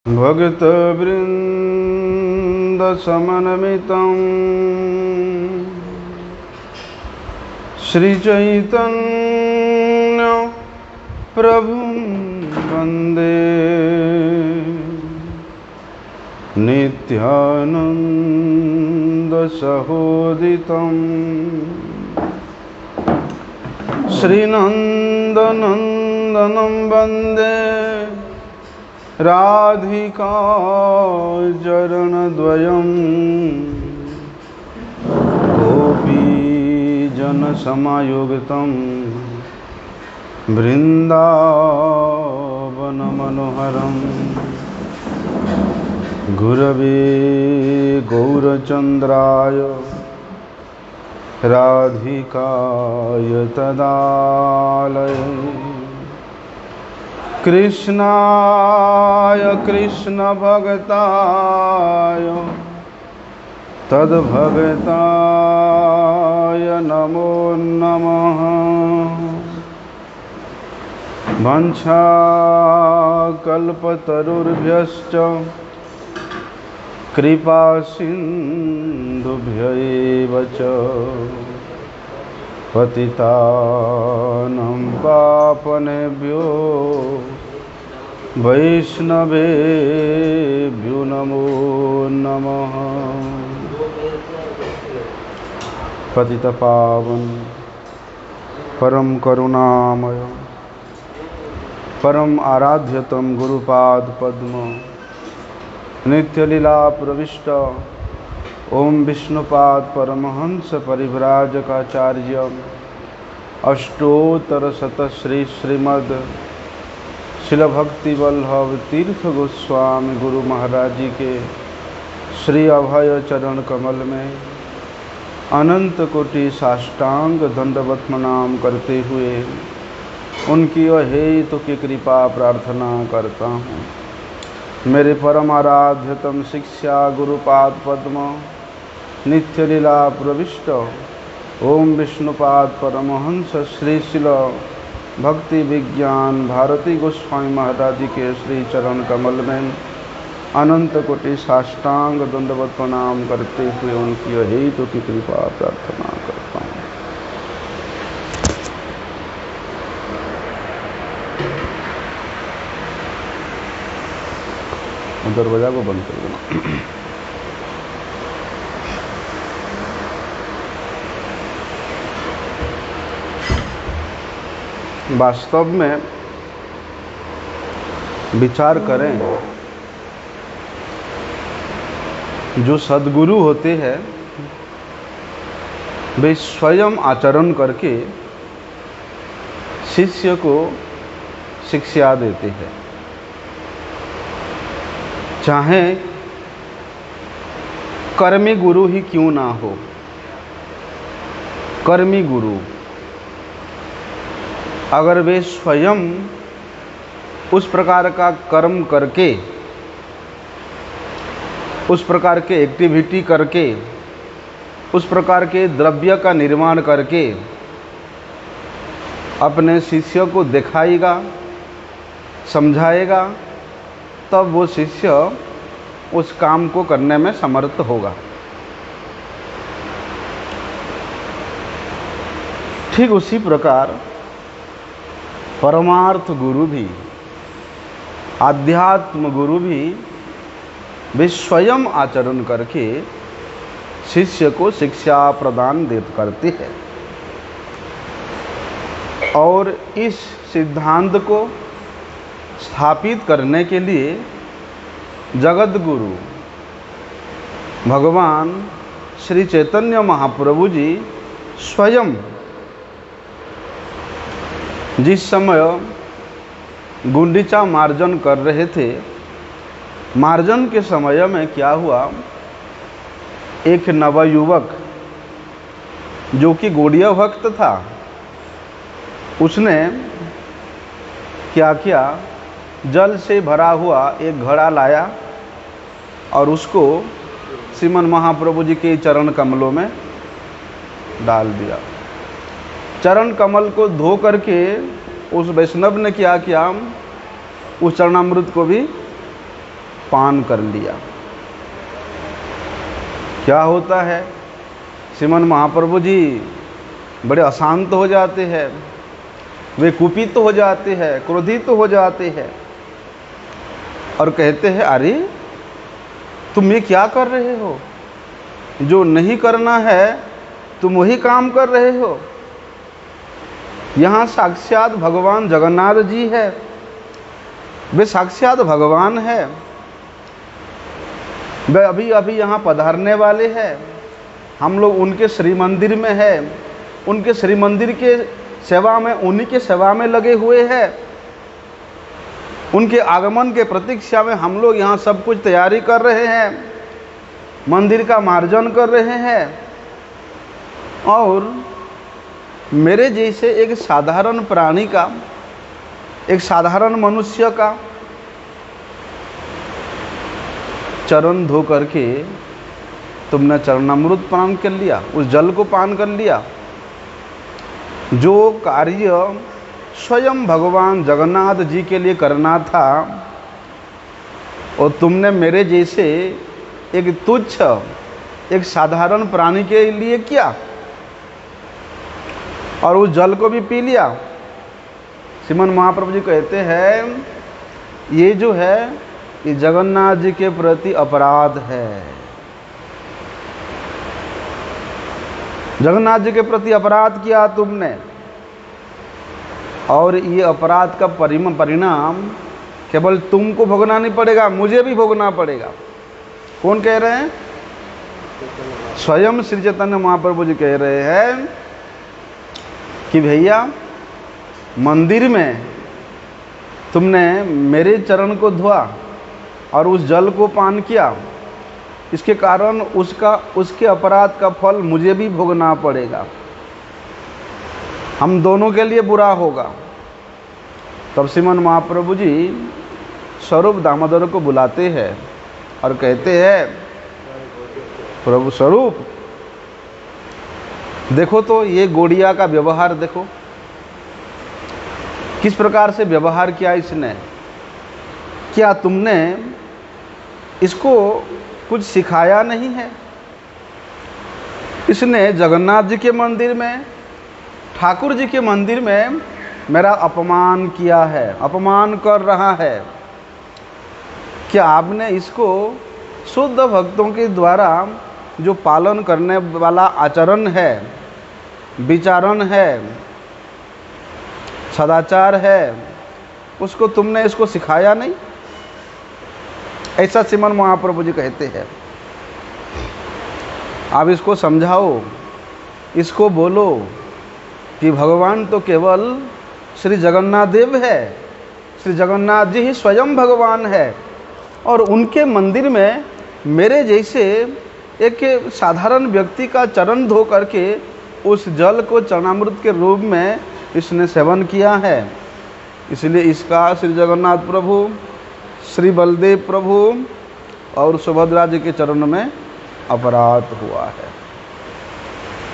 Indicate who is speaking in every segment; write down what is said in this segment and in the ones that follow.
Speaker 1: भक्तवृन्दसमन्वितं श्रीचैतन्य प्रभुं वन्दे नित्यानन्दसहोदितं श्रीनन्दनन्दनं वन्दे राधिका चरणद्वयं गोपीजनसमायुक्तं बृन्दावनमनोहरं गुरवे गौरचन्द्राय राधिकाय तदालये कृष्णाय कृष्णभक्ताय तद्भक्ताय नमो नमः। वंशाकल्पतरुभ्यश्च कृपासिन्धुभ्यैव च पतितानं पावनेभ्यो वैष्णवेभ्यो नमो नमः। पतितपावन परम करुणामय परम आराध्यतम गुरुपाद पद्म नित्यलीला प्रविष्ट ओम विष्णुपाद परमहंस परिव्राजकाचार्य अष्टोत्तर शतश्री श्रीमद् शिल भक्ति वल्लभ तीर्थ गोस्वामी गुरु महाराज जी के श्री अभय चरण कमल में अनंत कोटि साष्टांग दंडवत प्रणाम करते हुए उनकी अहेतु की कृपा प्रार्थना करता हूँ। मेरे परम आराध्यतम शिक्षा गुरुपाद पद्म नित्य लीला प्रविष्ट ओम विष्णुपाद परमहंस श्री शिल भक्ति विज्ञान भारती गोस्वामी महाराज जी के श्री चरण कमल में अनंत कोटि साष्टांग दंडवत प्रणाम करते हुए उनकी अहेतु की कृपा प्रार्थना करता हूँ। दरवाजा को बंद कर देना। वास्तव में विचार करें, जो सद्गुरु होते हैं वे स्वयं आचरण करके शिष्य को शिक्षा देते हैं। चाहे कर्मी गुरु ही क्यों ना हो, कर्मी गुरु अगर वे स्वयं उस प्रकार का कर्म करके, उस प्रकार के एक्टिविटी करके, उस प्रकार के द्रव्य का निर्माण करके अपने शिष्य को दिखाएगा, समझाएगा, तब वो शिष्य उस काम को करने में समर्थ होगा। ठीक उसी प्रकार परमार्थ गुरु भी, आध्यात्म गुरु भी वे स्वयं आचरण करके शिष्य को शिक्षा प्रदान करते हैं। और इस सिद्धांत को स्थापित करने के लिए जगत गुरु भगवान श्री चैतन्य महाप्रभु जी स्वयं जिस समय गुंडीचा मार्जन कर रहे थे, मार्जन के समय में क्या हुआ, एक नवयुवक जो कि गौड़ीय भक्त था, उसने क्या किया, जल से भरा हुआ एक घड़ा लाया और उसको श्रीमन महाप्रभु जी के चरण कमलों में डाल दिया। चरण कमल को धो करके उस वैष्णव ने क्या किया, उस चरणामृत को भी पान कर लिया। क्या होता है, श्रीमन महाप्रभु जी बड़े अशांत हो जाते हैं, वे कुपित हो जाते हैं, क्रोधित हो जाते हैं और कहते हैं, अरे तुम ये क्या कर रहे हो, जो नहीं करना है तुम वही काम कर रहे हो। यहाँ साक्षात भगवान जगन्नाथ जी है, वे साक्षात भगवान है, वे अभी अभी यहाँ पधारने वाले हैं। हम लोग उनके श्री मंदिर में है, उनके श्री मंदिर के सेवा में, उन्हीं के सेवा में लगे हुए हैं। उनके आगमन के प्रतीक्षा में हम लोग यहाँ सब कुछ तैयारी कर रहे हैं, मंदिर का मार्जन कर रहे हैं। और मेरे जैसे एक साधारण प्राणी का, एक साधारण मनुष्य का चरण धो करके तुमने चरणामृत पान कर लिया, उस जल को पान कर लिया। जो कार्य स्वयं भगवान जगन्नाथ जी के लिए करना था और तुमने मेरे जैसे एक तुच्छ, एक साधारण प्राणी के लिए किया और उस जल को भी पी लिया। श्रीमन महाप्रभु जी कहते हैं, ये जो है ये जगन्नाथ जी के प्रति अपराध है, जगन्नाथ जी के प्रति अपराध किया तुमने। और ये अपराध का परिणाम केवल तुमको भोगना नहीं पड़ेगा, मुझे भी भोगना पड़ेगा। कौन कह रहे हैं? स्वयं श्री चैतन्य महाप्रभु जी कह रहे हैं कि भैया मंदिर में तुमने मेरे चरण को धोआ और उस जल को पान किया, इसके कारण उसके अपराध का फल मुझे भी भोगना पड़ेगा, हम दोनों के लिए बुरा होगा। तब श्रीमन महाप्रभु जी स्वरूप दामोदर को बुलाते हैं और कहते हैं, प्रभु स्वरूप देखो तो ये गोड़िया का व्यवहार देखो, किस प्रकार से व्यवहार किया इसने। क्या तुमने इसको कुछ सिखाया नहीं है? इसने जगन्नाथ जी के मंदिर में, ठाकुर जी के मंदिर में मेरा अपमान किया है, अपमान कर रहा है। क्या आपने इसको शुद्ध भक्तों के द्वारा जो पालन करने वाला आचरण है, विचारण है, सदाचार है, उसको तुमने इसको सिखाया नहीं? ऐसा श्रीमन महाप्रभु जी कहते हैं। आप इसको समझाओ, इसको बोलो कि भगवान तो केवल श्री जगन्नाथ देव है, श्री जगन्नाथ जी ही स्वयं भगवान है और उनके मंदिर में मेरे जैसे एक साधारण व्यक्ति का चरण धो करके उस जल को चरणामृत के रूप में इसने सेवन किया है। इसलिए इसका श्री जगन्नाथ प्रभु, श्री बलदेव प्रभु और सुभद्रा जी के चरणों में अपराध हुआ है।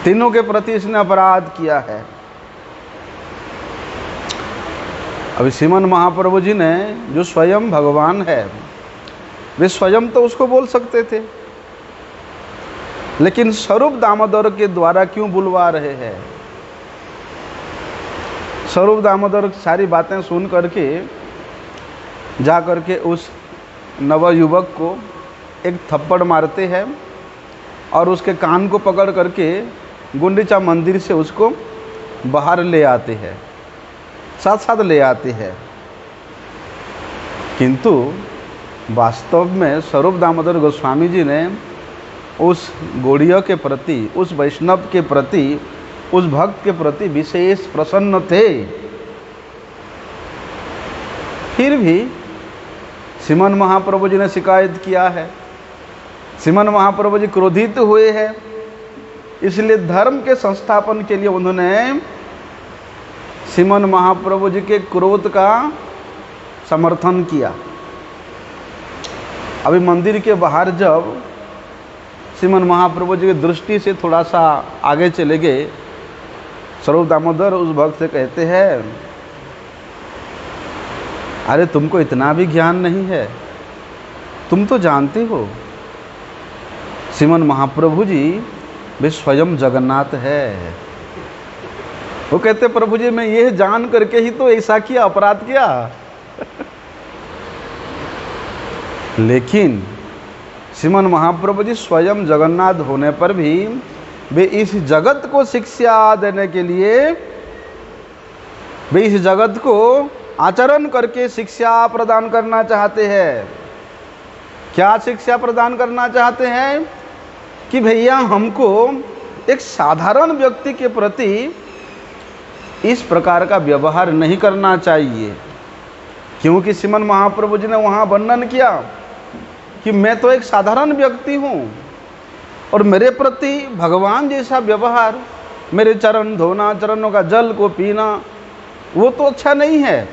Speaker 1: तीनों के प्रति इसने अपराध किया है। अभी श्रीमन महाप्रभु जी ने, जो स्वयं भगवान है, वे स्वयं तो उसको बोल सकते थे, लेकिन स्वरूप दामोदर के द्वारा क्यों बुलवा रहे हैं? स्वरूप दामोदर सारी बातें सुन करके जा करके उस नवयुवक को एक थप्पड़ मारते हैं और उसके कान को पकड़ करके गुंडीचा मंदिर से उसको बाहर ले आते हैं, साथ साथ ले आते हैं। किंतु वास्तव में स्वरूप दामोदर गोस्वामी जी ने उस गौड़ीय के प्रति, उस वैष्णव के प्रति, उस भक्त के प्रति विशेष प्रसन्न थे। फिर भी श्रीमन महाप्रभु जी ने शिकायत किया है, श्रीमन महाप्रभु जी क्रोधित हुए हैं। इसलिए धर्म के संस्थापन के लिए उन्होंने श्रीमन महाप्रभु जी के क्रोध का समर्थन किया। अभी मंदिर के बाहर जब श्रीमन महाप्रभु जी की दृष्टि से थोड़ा सा आगे चले गए, स्वरूप दामोदर उस भक्त से कहते हैं, अरे तुमको इतना भी ज्ञान नहीं है, तुम तो जानते हो श्रीमन महाप्रभु जी वे स्वयं जगन्नाथ है। वो कहते प्रभु जी मैं ये जान करके ही तो ऐसा किया, अपराध किया। लेकिन श्रीमन महाप्रभु जी स्वयं जगन्नाथ होने पर भी वे इस जगत को शिक्षा देने के लिए, वे इस जगत को आचरण करके शिक्षा प्रदान करना चाहते हैं। क्या शिक्षा प्रदान करना चाहते हैं? कि भैया हमको एक साधारण व्यक्ति के प्रति इस प्रकार का व्यवहार नहीं करना चाहिए। क्योंकि श्रीमन महाप्रभु जी ने वहाँ वर्णन किया कि मैं तो एक साधारण व्यक्ति हूँ और मेरे प्रति भगवान जैसा व्यवहार, मेरे चरण धोना, चरणों का जल को पीना, वो तो अच्छा नहीं है।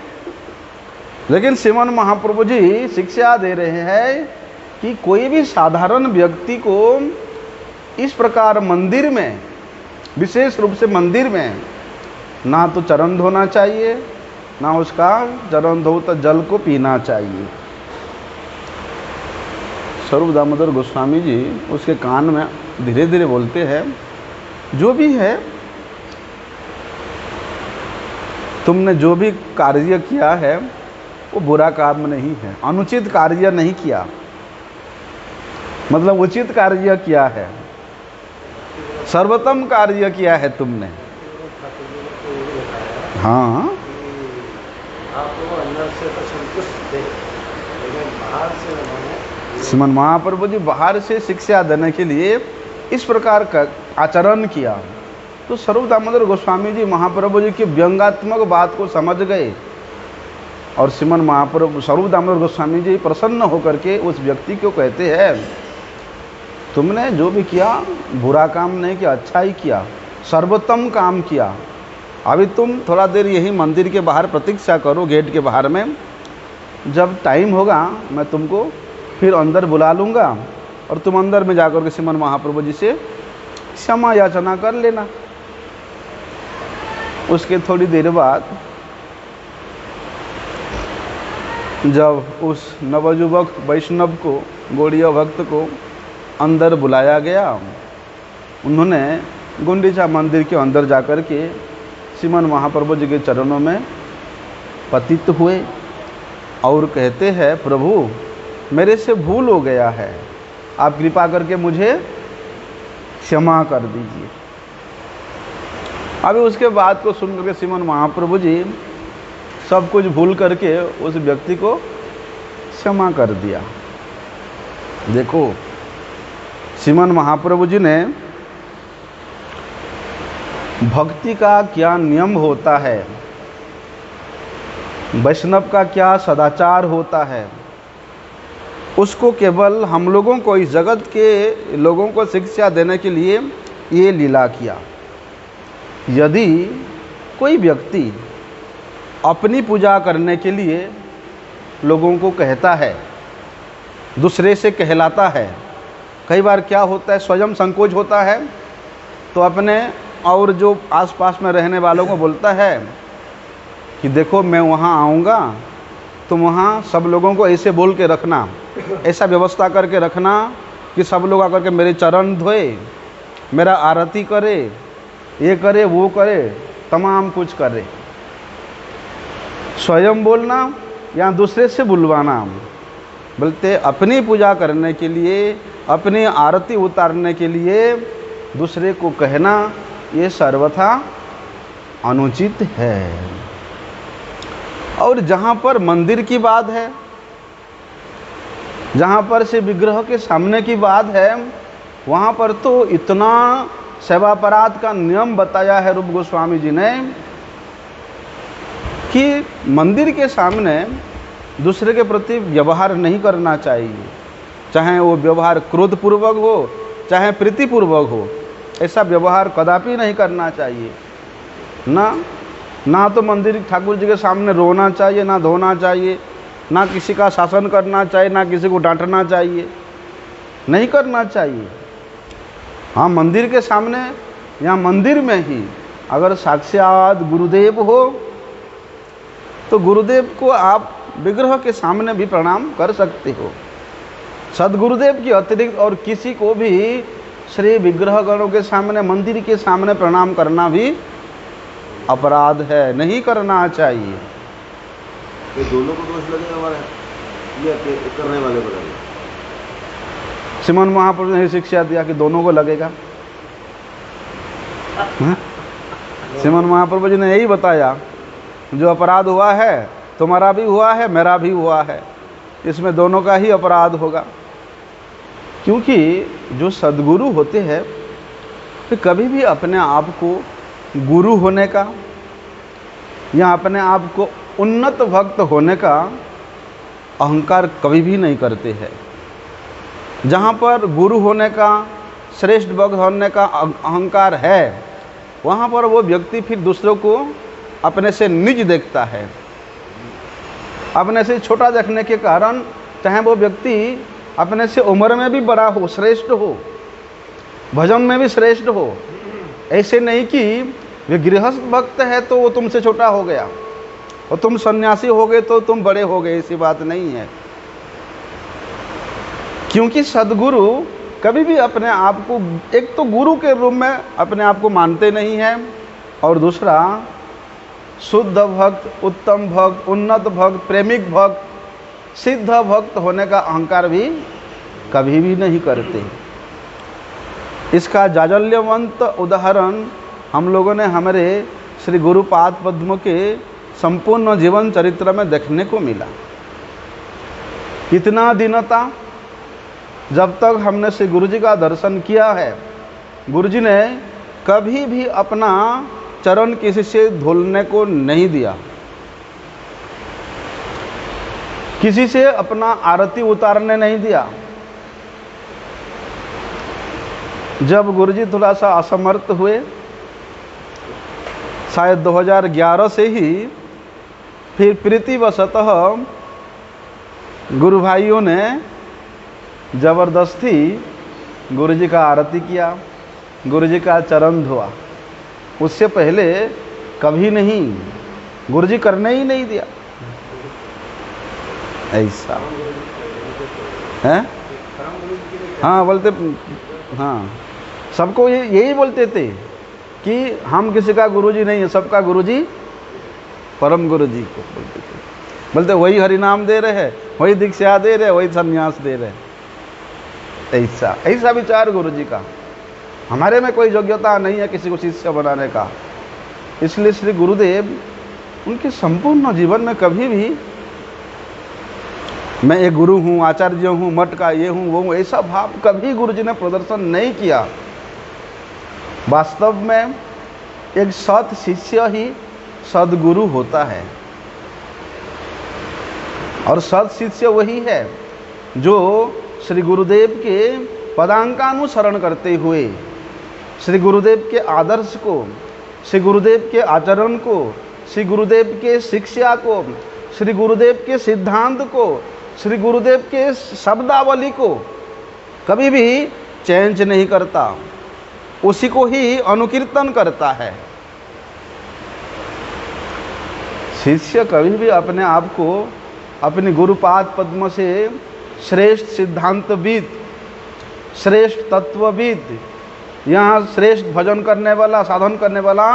Speaker 1: लेकिन श्रीमन महाप्रभु जी शिक्षा दे रहे हैं कि कोई भी साधारण व्यक्ति को इस प्रकार मंदिर में, विशेष रूप से मंदिर में, ना तो चरण धोना चाहिए, ना उसका चरण धोता जल को पीना चाहिए। स्वरूप दामोदर गोस्वामी जी उसके कान में धीरे धीरे बोलते हैं, जो भी है, तुमने जो भी कार्य किया है वो बुरा काम नहीं है, अनुचित कार्य नहीं किया, मतलब उचित कार्य किया है, सर्वोत्तम कार्य किया है तुमने। हाँ,
Speaker 2: आपको अंदर से तो संतुष्ट थे, लेकिन बाहर से उन्होंने,
Speaker 1: श्रीमन महाप्रभु जी बाहर से शिक्षा देने के लिए इस प्रकार का आचरण किया। तो स्वरूप दामोदर गोस्वामी जी महाप्रभु जी की व्यंग्यात्मक बात को समझ गए और श्रीमन महाप्रभु स्वरूप दामोदर गोस्वामी जी प्रसन्न होकर के उस व्यक्ति को कहते हैं, तुमने जो भी किया बुरा काम नहीं किया, अच्छा ही किया, सर्वोत्तम काम किया। अभी तुम थोड़ा देर यही मंदिर के बाहर प्रतीक्षा करो, गेट के बाहर में। जब टाइम होगा मैं तुमको फिर अंदर बुला लूँगा और तुम अंदर में जाकर के श्रीमन महाप्रभु जी से क्षमा याचना कर लेना। उसके थोड़ी देर बाद जब उस नवयुवक वैष्णव को, गौड़ीय भक्त को अंदर बुलाया गया, उन्होंने गुंडीचा मंदिर के अंदर जाकर के श्रीमन महाप्रभु जी के चरणों में पतित हुए और कहते हैं, प्रभु मेरे से भूल हो गया है, आप कृपा करके मुझे क्षमा कर दीजिए। अभी उसके बाद को सुन करके श्रीमन महाप्रभु जी सब कुछ भूल करके उस व्यक्ति को क्षमा कर दिया। देखो श्रीमन महाप्रभु जी ने भक्ति का क्या नियम होता है, वैष्णव का क्या सदाचार होता है, उसको केवल हम लोगों को, इस जगत के लोगों को शिक्षा देने के लिए ये लीला किया। यदि कोई व्यक्ति अपनी पूजा करने के लिए लोगों को कहता है, दूसरे से कहलाता है, कई बार क्या होता है स्वयं संकोच होता है तो अपने और जो आसपास में रहने वालों को बोलता है कि देखो मैं वहाँ आऊँगा, तुम वहाँ सब लोगों को ऐसे बोल के रखना, ऐसा व्यवस्था करके रखना कि सब लोग आकर के मेरे चरण धोए, मेरा आरती करे, ये करे वो करे, तमाम कुछ करे। स्वयं बोलना या दूसरे से बुलवाना। बोलते अपनी पूजा करने के लिए, अपनी आरती उतारने के लिए दूसरे को कहना ये सर्वथा अनुचित है। और जहाँ पर मंदिर की बात है, जहाँ पर से विग्रह के सामने की बात है, वहाँ पर तो इतना सेवापराध का नियम बताया है रूप गोस्वामी जी ने कि मंदिर के सामने दूसरे के प्रति व्यवहार नहीं करना चाहिए, चाहे वो व्यवहार क्रोधपूर्वक हो चाहे प्रीतिपूर्वक हो, ऐसा व्यवहार कदापि नहीं करना चाहिए। ना तो मंदिर ठाकुर जी के सामने रोना चाहिए, ना धोना चाहिए, ना किसी का शासन करना चाहिए, ना किसी को डांटना चाहिए, नहीं करना चाहिए। हाँ, मंदिर के सामने या मंदिर में ही अगर साक्षात गुरुदेव हो तो गुरुदेव को आप विग्रह के सामने भी प्रणाम कर सकते हो। सदगुरुदेव के अतिरिक्त और किसी को भी श्री विग्रह गणों के सामने, मंदिर के सामने प्रणाम करना भी अपराध है, नहीं करना चाहिए।
Speaker 3: ये दोनों को दोष लगेगा हमारा या करने वाले को लगेगा?
Speaker 1: श्रीमन महापुरुष ने शिक्षा दिया कि दोनों को लगेगा। श्रीमन महाप्रभु जी ने यही बताया, जो अपराध हुआ है तुम्हारा भी हुआ है, मेरा भी हुआ है, इसमें दोनों का ही अपराध होगा। क्योंकि जो सद्गुरु होते हैं वे कभी भी अपने आप को गुरु होने का या अपने आप को उन्नत भक्त होने का अहंकार कभी भी नहीं करते हैं। जहाँ पर गुरु होने का, श्रेष्ठ भक्त होने का अहंकार है, वहाँ पर वो व्यक्ति फिर दूसरों को अपने से निज देखता है। अपने से छोटा देखने के कारण चाहे वो व्यक्ति अपने से उम्र में भी बड़ा हो, श्रेष्ठ हो, भजन में भी श्रेष्ठ हो, ऐसे नहीं कि वे गृहस्थ भक्त है तो वो तुमसे छोटा हो गया और तुम सन्यासी हो गए तो तुम बड़े हो गए, ऐसी बात नहीं है। क्योंकि सद्गुरु कभी भी अपने आप को, एक तो गुरु के रूप में अपने आप को मानते नहीं हैं, और दूसरा शुद्ध भक्त, उत्तम भक्त, उन्नत भक्त, प्रेमिक भक्त, सिद्ध भक्त होने का अहंकार भी कभी भी नहीं करते। इसका जाजल्यवंत उदाहरण हम लोगों ने हमारे श्री गुरुपाद पद्म के संपूर्ण जीवन चरित्र में देखने को मिला। कितना दीनता, जब तक हमने श्री गुरु जी का दर्शन किया है, गुरु जी ने कभी भी अपना चरण किसी से धुलने को नहीं दिया, किसी से अपना आरती उतारने नहीं दिया। जब गुरु जी थोड़ा सा असमर्थ हुए, शायद 2011 से ही, फिर प्रीतिवशतः गुरु भाइयों ने ज़बरदस्ती गुरु जी का आरती किया, गुरु जी का चरण धोआ। उससे पहले कभी नहीं, गुरु जी करने ही नहीं दिया। ऐसा है, हाँ बोलते, हाँ सबको यही बोलते थे कि हम किसी का गुरुजी नहीं है, सबका गुरुजी परम गुरुजी को बोलते थे। बोलते वही हरिनाम दे रहे हैं, वही दीक्षा दे रहे, वही संन्यास दे रहे। ऐसा विचार गुरुजी का। हमारे में कोई योग्यता नहीं है किसी को शिष्य बनाने का। इसलिए श्री गुरुदेव उनके संपूर्ण जीवन में कभी भी मैं एक गुरु हूँ, आचार्य हूँ, मठ का ये हूँ वो हूँ, ऐसा भाव कभी गुरुजी ने प्रदर्शन नहीं किया। वास्तव में एक सत शिष्य ही सदगुरु होता है, और सत शिष्य वही है जो श्री गुरुदेव के पदांकानुसरण करते हुए श्री गुरुदेव के आदर्श को, श्री गुरुदेव के आचरण को, श्री गुरुदेव के शिक्षा को, श्री गुरुदेव के सिद्धांत को, श्री गुरुदेव के शब्दावली को कभी भी चेंज नहीं करता, उसी को ही अनुकीर्तन करता है। शिष्य कभी भी अपने आप को अपने गुरुपाद पद्म से श्रेष्ठ सिद्धांतविद, श्रेष्ठ तत्वविद, यहाँ श्रेष्ठ भजन करने वाला, साधन करने वाला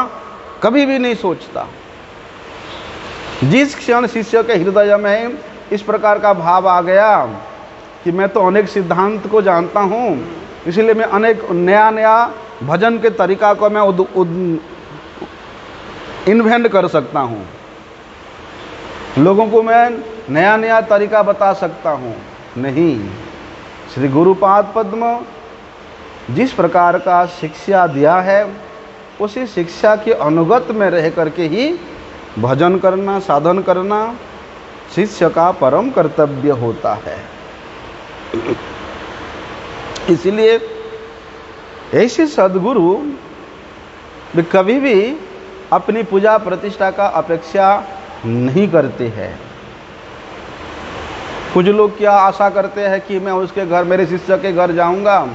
Speaker 1: कभी भी नहीं सोचता। जिस क्षण शिष्य के हृदय में इस प्रकार का भाव आ गया कि मैं तो अनेक सिद्धांत को जानता हूँ, इसलिए मैं अनेक नया नया भजन के तरीका को मैं इन्वेंट कर सकता हूँ, लोगों को मैं नया नया तरीका बता सकता हूँ, नहीं। श्री गुरुपाद पद्म जिस प्रकार का शिक्षा दिया है, उसी शिक्षा के अनुगत में रह करके ही भजन करना, साधन करना शिष्य का परम कर्तव्य होता है। इसलिए ऐसे सद्गुरु वे कभी भी अपनी पूजा प्रतिष्ठा का अपेक्षा नहीं करते हैं। कुछ लोग क्या आशा करते हैं कि मैं उसके घर, मेरे शिष्य के घर जाऊंगा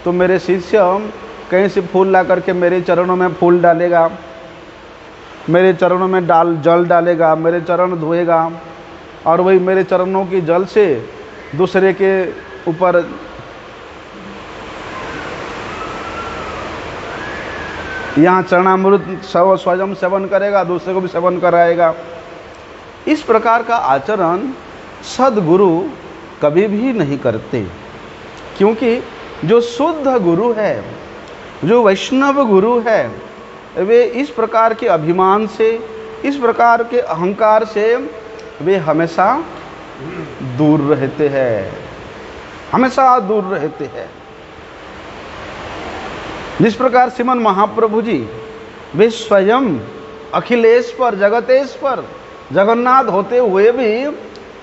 Speaker 1: तो मेरे शिष्य कहीं से फूल ला करके मेरे चरणों में फूल डालेगा, मेरे चरणों में जल डालेगा, मेरे चरण धोएगा, और वही मेरे चरणों की जल से दूसरे के ऊपर यहाँ चरणामृत स्वयं सेवन करेगा, दूसरे को भी सेवन कराएगा। इस प्रकार का आचरण सद्गुरु कभी भी नहीं करते, क्योंकि जो शुद्ध गुरु है, जो वैष्णव गुरु है, वे इस प्रकार के अभिमान से, इस प्रकार के अहंकार से वे हमेशा दूर रहते हैं, हमेशा दूर रहते हैं। जिस प्रकार श्रीमन महाप्रभु जी वे स्वयं अखिलेश्वर जगतेश्वर जगन्नाथ होते हुए भी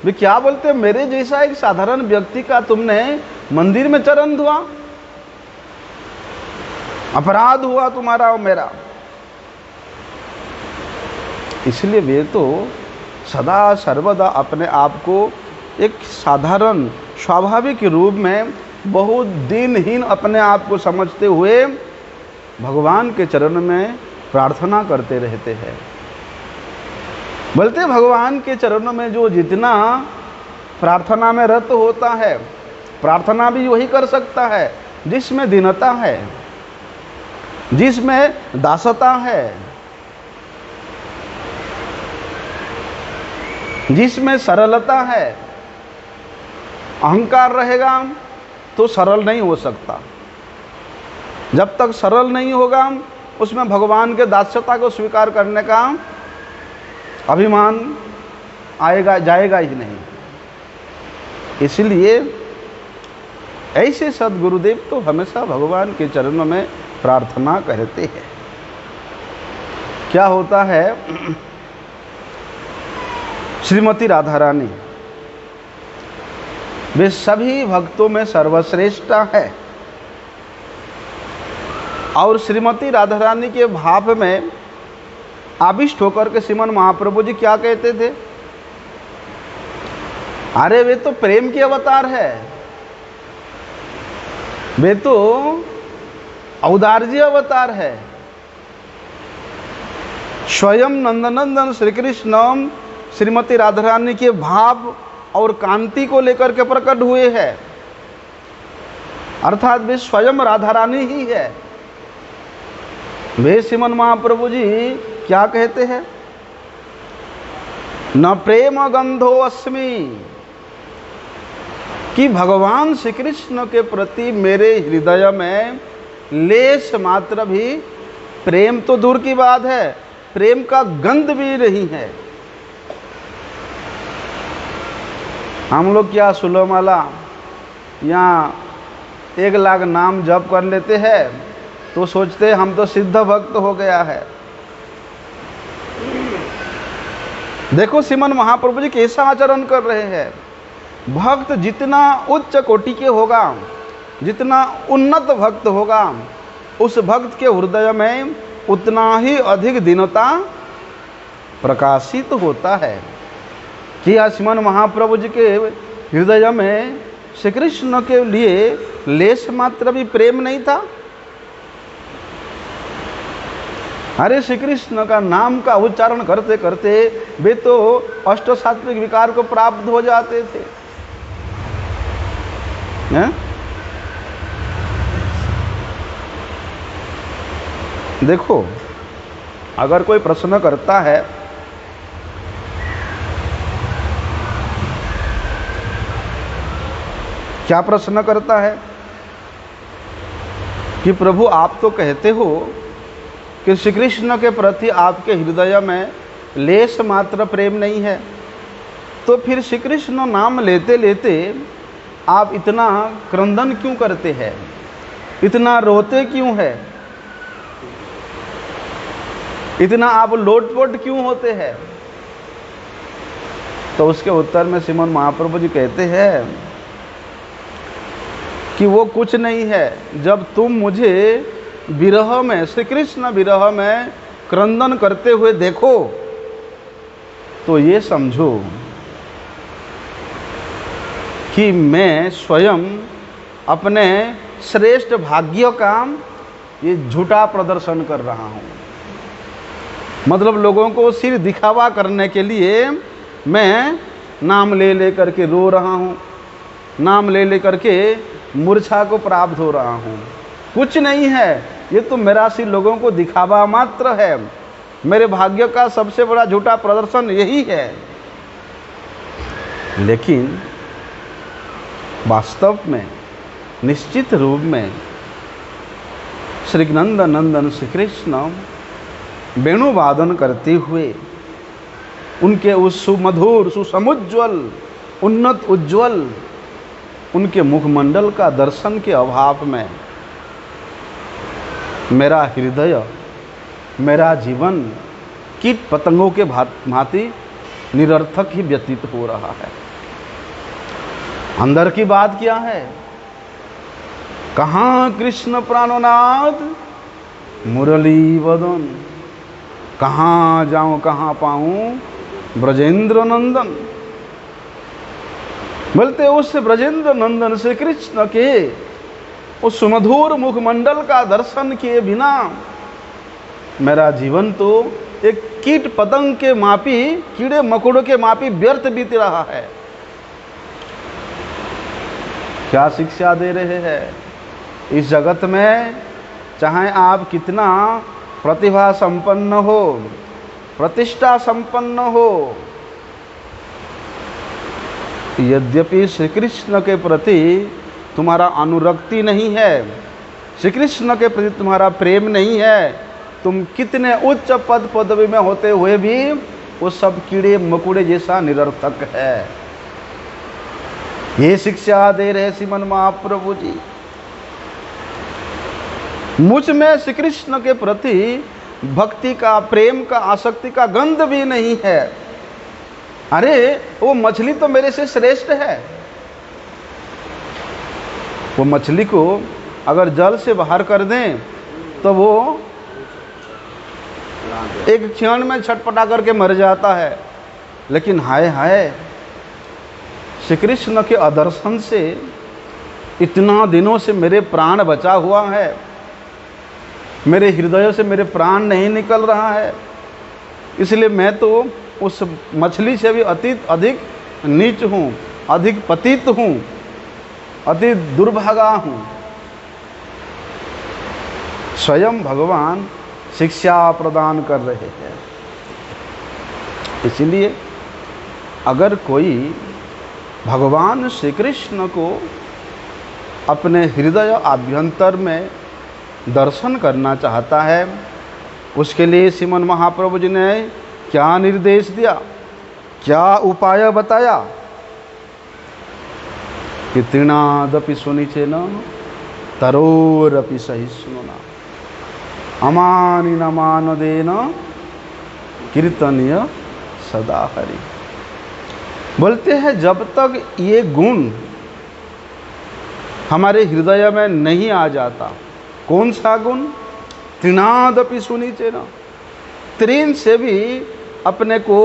Speaker 1: वे क्या बोलते, मेरे जैसा एक साधारण व्यक्ति का तुमने मंदिर में चरण धुआ, अपराध हुआ तुम्हारा और मेरा। इसलिए वे तो सदा सर्वदा अपने आप को एक साधारण स्वाभाविक रूप में बहुत दिनहीन अपने आप को समझते हुए भगवान के चरण में प्रार्थना करते रहते हैं। बोलते भगवान के चरणों में जो जितना प्रार्थना में रत होता है, प्रार्थना भी वही कर सकता है जिसमें दीनता है, जिसमें दासता है, जिसमें सरलता है। अहंकार रहेगा तो सरल नहीं हो सकता। जब तक सरल नहीं होगा उसमें भगवान के दास्यता को स्वीकार करने का अभिमान आएगा, जाएगा ही नहीं। इसलिए ऐसे सद्गुरुदेव तो हमेशा भगवान के चरणों में प्रार्थना करते हैं। क्या होता है, श्रीमती राधा रानी वे सभी भक्तों में सर्वश्रेष्ठ है, और श्रीमती राधा रानी के भाव में आविष्ट होकर के श्रीमन महाप्रभु जी क्या कहते थे, अरे वे तो प्रेम के अवतार है, वे तो औदार्य अवतार है। स्वयं नंदनंदन श्री कृष्ण श्रीमती राधा रानी के भाव और कांति को लेकर के प्रकट हुए हैं, अर्थात वे स्वयं राधा रानी ही है। वे श्रीमन महाप्रभु जी क्या कहते हैं, न प्रेम गंधो अस्मि, कि भगवान श्री कृष्ण के प्रति मेरे हृदय में लेश मात्र भी प्रेम तो दूर की बात है, प्रेम का गंध भी नहीं है। हम लोग क्या सुलोमाला यहाँ 1 लाख नाम जप कर लेते हैं तो सोचते हैं हम तो सिद्ध भक्त हो गया है। देखो श्रीमन महाप्रभु जी कैसा आचरण कर रहे हैं। भक्त जितना उच्च कोटि के होगा, जितना उन्नत भक्त होगा, उस भक्त के हृदय में उतना ही अधिक दीनता प्रकाशित होता है। कि श्रीमन महाप्रभु जी के हृदय में श्री कृष्ण के लिए लेश मात्र भी प्रेम नहीं था। अरे श्री कृष्ण का नाम का उच्चारण करते करते वे तो अष्ट सात्विक विकार को प्राप्त हो जाते थे। देखो, अगर कोई प्रश्न करता है क्या प्रश्न करता है कि प्रभु आप तो कहते हो कि श्री कृष्ण के प्रति आपके हृदय में लेश मात्र प्रेम नहीं है, तो फिर श्री कृष्ण नाम लेते लेते आप इतना क्रंदन क्यों करते हैं, इतना रोते क्यों है, इतना आप लोटपोट क्यों होते हैं? तो उसके उत्तर में श्रीमन महाप्रभु जी कहते हैं कि वो कुछ नहीं है, जब तुम मुझे विरह में, श्री कृष्ण विरह में क्रंदन करते हुए देखो तो ये समझो कि मैं स्वयं अपने श्रेष्ठ भाग्य का ये झूठा प्रदर्शन कर रहा हूँ। मतलब लोगों को सिर दिखावा करने के लिए मैं नाम ले ले करके रो रहा हूँ, नाम ले लेकर के मूर्छा को प्राप्त हो रहा हूँ। कुछ नहीं है, ये तो 82 लोगों को दिखावा मात्र है। मेरे भाग्य का सबसे बड़ा झूठा प्रदर्शन यही है। लेकिन वास्तव में निश्चित रूप में श्री नंदन श्री कृष्ण वेणुवादन करते हुए उनके उस सुमधुर सुसमुज्वल उन्नत उज्ज्वल उनके मुखमंडल का दर्शन के अभाव में मेरा हृदय, मेरा जीवन कीट पतंगों के भांति निरर्थक ही व्यतीत हो रहा है। अंदर की बात क्या है? कहाँ कृष्ण प्राणनाथ मुरली वदन, कहाँ जाऊं कहाँ पाऊं ब्रजेंद्र नंदन। बोलते उस ब्रजेंद्र नंदन श्री कृष्ण के उस सुमधुर मुखमंडल का दर्शन किए बिना मेरा जीवन तो एक कीट पतंग के मापी, कीड़े मकोड़ों के मापी व्यर्थ बीत रहा है। क्या शिक्षा दे रहे हैं? इस जगत में चाहे आप कितना प्रतिभा संपन्न हो, प्रतिष्ठा संपन्न हो, यद्यपि श्री कृष्ण के प्रति तुम्हारा अनुरक्ति नहीं है, श्री कृष्ण के प्रति तुम्हारा प्रेम नहीं है, तुम कितने उच्च पद पदवी में होते हुए भी वो सब कीड़े मकोड़े जैसा निरर्थक है। ये शिक्षा दे रहे श्रीमन महाप्रभु जी। मुझ में श्री कृष्ण के प्रति भक्ति का, प्रेम का, आसक्ति का गंध भी नहीं है। अरे वो मछली तो मेरे से श्रेष्ठ है। वो मछली को अगर जल से बाहर कर दें तो वो एक क्षण में छटपटा करके मर जाता है। लेकिन हाय हाय, श्री कृष्ण के अदर्शन से इतना दिनों से मेरे प्राण बचा हुआ है, मेरे हृदय से मेरे प्राण नहीं निकल रहा है। इसलिए मैं तो उस मछली से भी अधिक नीच हूँ, अधिक पतित हूँ, अति दुर्भागा हूँ। स्वयं भगवान शिक्षा प्रदान कर रहे हैं। इसलिए अगर कोई भगवान श्री कृष्ण को अपने हृदय आभ्यंतर में दर्शन करना चाहता है, उसके लिए श्रीमन महाप्रभु जी ने क्या निर्देश दिया, क्या उपाय बताया कि तृणादपि सुनिचेन तरोरपि सहिष्णुना अमानि न मानदेन कीर्तनीय सदा हरि। बोलते हैं जब तक ये गुण हमारे हृदय में नहीं आ जाता। कौन सा गुण? तृणादपि सुनिचेन, तृण से भी अपने को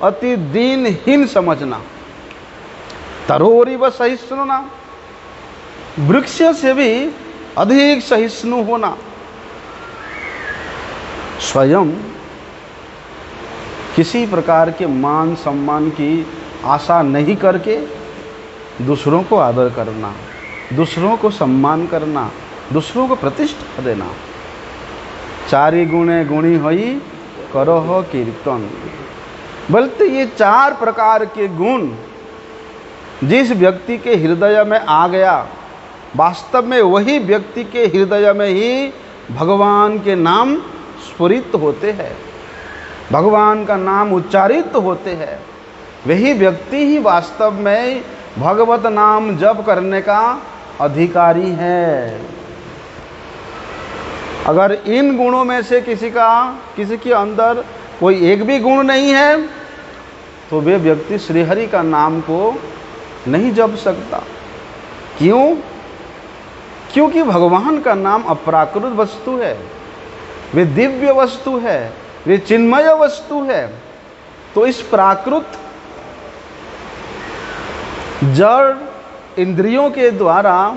Speaker 1: अति दीनहीन समझना, तरोरिव सहिष्णुना, वृक्ष से भी अधिक सहिष्णु होना, स्वयं किसी प्रकार के मान सम्मान की आशा नहीं करके दूसरों को आदर करना, दूसरों को सम्मान करना, दूसरों को प्रतिष्ठा देना। चारि गुणे गुणी होई करो कीर्तन। बोलते ये 4 प्रकार के गुण जिस व्यक्ति के हृदय में आ गया, वास्तव में वही व्यक्ति के हृदय में ही भगवान के नाम स्फुरित होते हैं, भगवान का नाम उच्चारित होते हैं। वही व्यक्ति ही वास्तव में भगवत नाम जप करने का अधिकारी है। अगर इन गुणों में से किसी के अंदर कोई एक भी गुण नहीं है तो वे व्यक्ति श्रीहरि का नाम को नहीं जप सकता। क्यों? क्योंकि भगवान का नाम अपराकृत वस्तु है, वे दिव्य वस्तु है, वे चिन्मय वस्तु है। तो इस प्राकृत जड़ इंद्रियों के द्वारा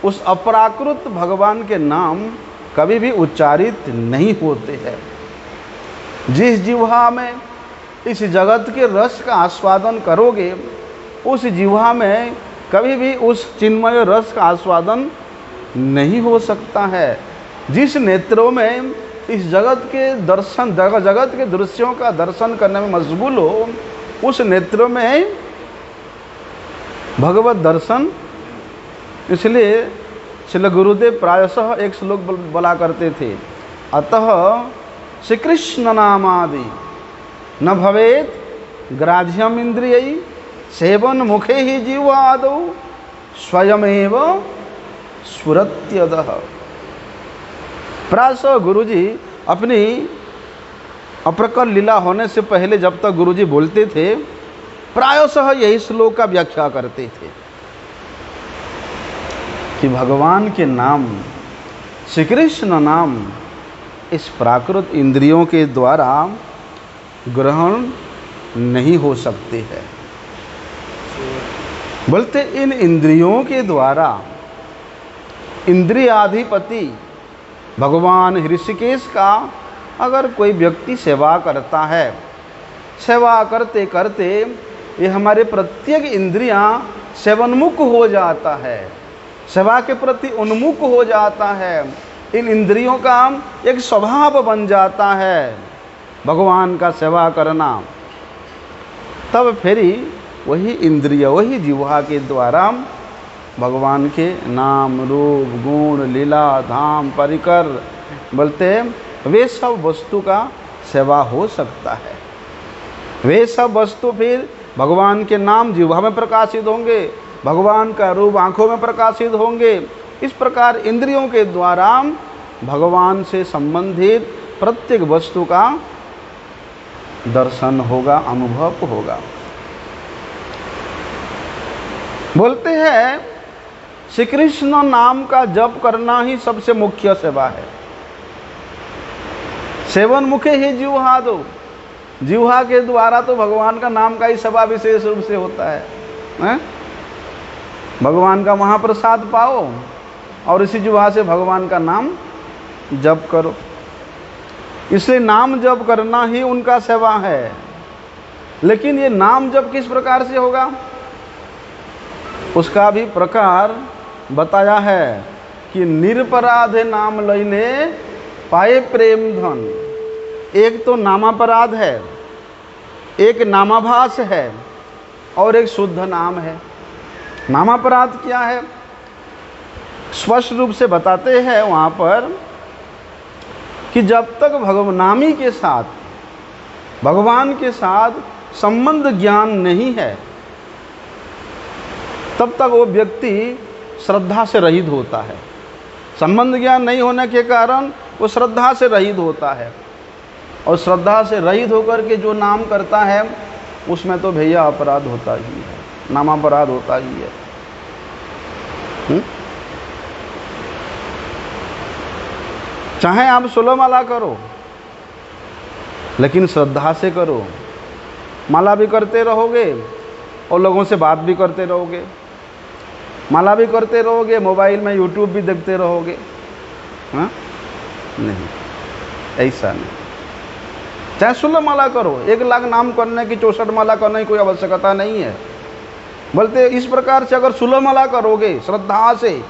Speaker 1: उस अपराकृत भगवान के नाम कभी भी उच्चारित नहीं होते हैं। जिस जिह्वा में इस जगत के रस का आस्वादन करोगे, उस जिह्वा में कभी भी उस चिन्मय रस का आस्वादन नहीं हो सकता है। जिस नेत्रों में इस जगत के दर्शन जगत के दृश्यों का दर्शन करने में मशगूल हो, उस नेत्रों में भगवत दर्शन। इसलिए श्रील गुरुदेव प्रायशः एक श्लोक बोला करते थे, अतः श्री कृष्ण नामादि न भवेत ग्राह्यम इंद्रिय सेवन मुखे ही जीवादौ स्वयमेव स्फुरत्यदः। प्रायशः गुरुजी अपनी अप्रकट लीला होने से पहले जब तक गुरुजी बोलते थे, प्रायशः यही श्लोक का व्याख्या करते थे कि भगवान के नाम, श्री कृष्ण नाम इस प्राकृत इंद्रियों के द्वारा ग्रहण नहीं हो सकते हैं। बोलते इन इंद्रियों के द्वारा इंद्रियाधिपति भगवान ऋषिकेश का अगर कोई व्यक्ति सेवा करता है, सेवा करते करते ये हमारे प्रत्येक इंद्रियां सेवन्मुख हो जाता है, सेवा के प्रति उन्मुख हो जाता है, इन इंद्रियों का एक स्वभाव बन जाता है भगवान का सेवा करना, तब फिर वही इंद्रिय, वही जिह्वा के द्वारा भगवान के नाम, रूप, गुण, लीला, धाम, परिकर बोलते वे सब वस्तु का सेवा हो सकता है। वे सब वस्तु फिर भगवान के नाम जिह्वा में प्रकाशित होंगे, भगवान का रूप आँखों में प्रकाशित होंगे। इस प्रकार इंद्रियों के द्वारा भगवान से संबंधित प्रत्येक वस्तु का दर्शन होगा, अनुभव होगा। बोलते हैं श्री कृष्ण नाम का जप करना ही सबसे मुख्य सेवा है। सेवन मुखे ही जिह्वा दो, जिह्वा के द्वारा तो भगवान का नाम का ही सेवा विशेष रूप से होता है। भगवान का महाप्रसाद पाओ और इसी जिह्वा से भगवान का नाम जप करो। इसलिए नाम जप करना ही उनका सेवा है। लेकिन ये नाम जप किस प्रकार से होगा, उसका भी प्रकार बताया है कि निरपराध नाम लैले पाए प्रेम धन। एक तो नामापराध है, एक नामाभास है और एक शुद्ध नाम है। नामापराध क्या है, स्पष्ट रूप से बताते हैं वहाँ पर कि जब तक नामी के साथ, भगवान के साथ संबंध ज्ञान नहीं है, तब तक वो व्यक्ति श्रद्धा से रहित होता है। संबंध ज्ञान नहीं होने के कारण वो श्रद्धा से रहित होता है, और श्रद्धा से रहित होकर के जो नाम करता है उसमें तो भैया अपराध होता ही है, नामापराध होता ही है। चाहे आप 16 माला करो, लेकिन श्रद्धा से करो। माला भी करते रहोगे और लोगों से बात भी करते रहोगे, माला भी करते रहोगे, मोबाइल में यूट्यूब भी देखते रहोगे। हाँ नहीं, ऐसा नहीं। चाहे 16 माला करो, 1 लाख नाम करने की 64 माला करने की कोई आवश्यकता नहीं है। बोलते इस प्रकार से अगर 16 माला करोगे श्रद्धा से,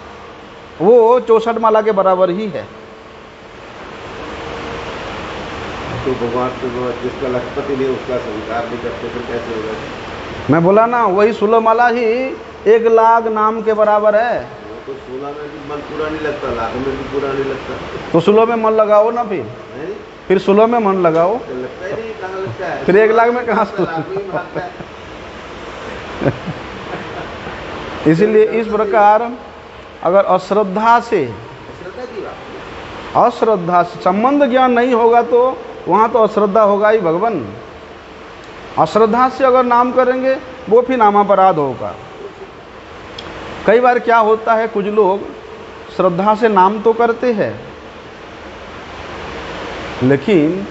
Speaker 1: वो 64 माला के बराबर ही है।
Speaker 3: तो भगवान तो जिसका लखपति नहीं उसका स्वीकार नहीं करते, फिर कैसे होगा?
Speaker 1: मैं बोला ना, वही 16 माला ही 1 लाख नाम के बराबर है।
Speaker 3: तो 16 में भी मन पूरा नहीं लगता, लाख में भी पूरा नहीं लगता।
Speaker 1: तो 16 में मन लगाओ ना, फिर 16 में मन लगाओ।
Speaker 3: तो लगता ही नहीं, कहाँ लगता है?
Speaker 1: फिर 1 लाख में कहाँ से? इसीलिए इस प्रकार अगर अश्रद्धा से संबंध ज्ञान नहीं होगा तो वहाँ तो अश्रद्धा होगा ही भगवान। अश्रद्धा से अगर नाम करेंगे वो फिर नामापराध होगा। कई बार क्या होता है, कुछ लोग श्रद्धा से नाम तो करते हैं लेकिन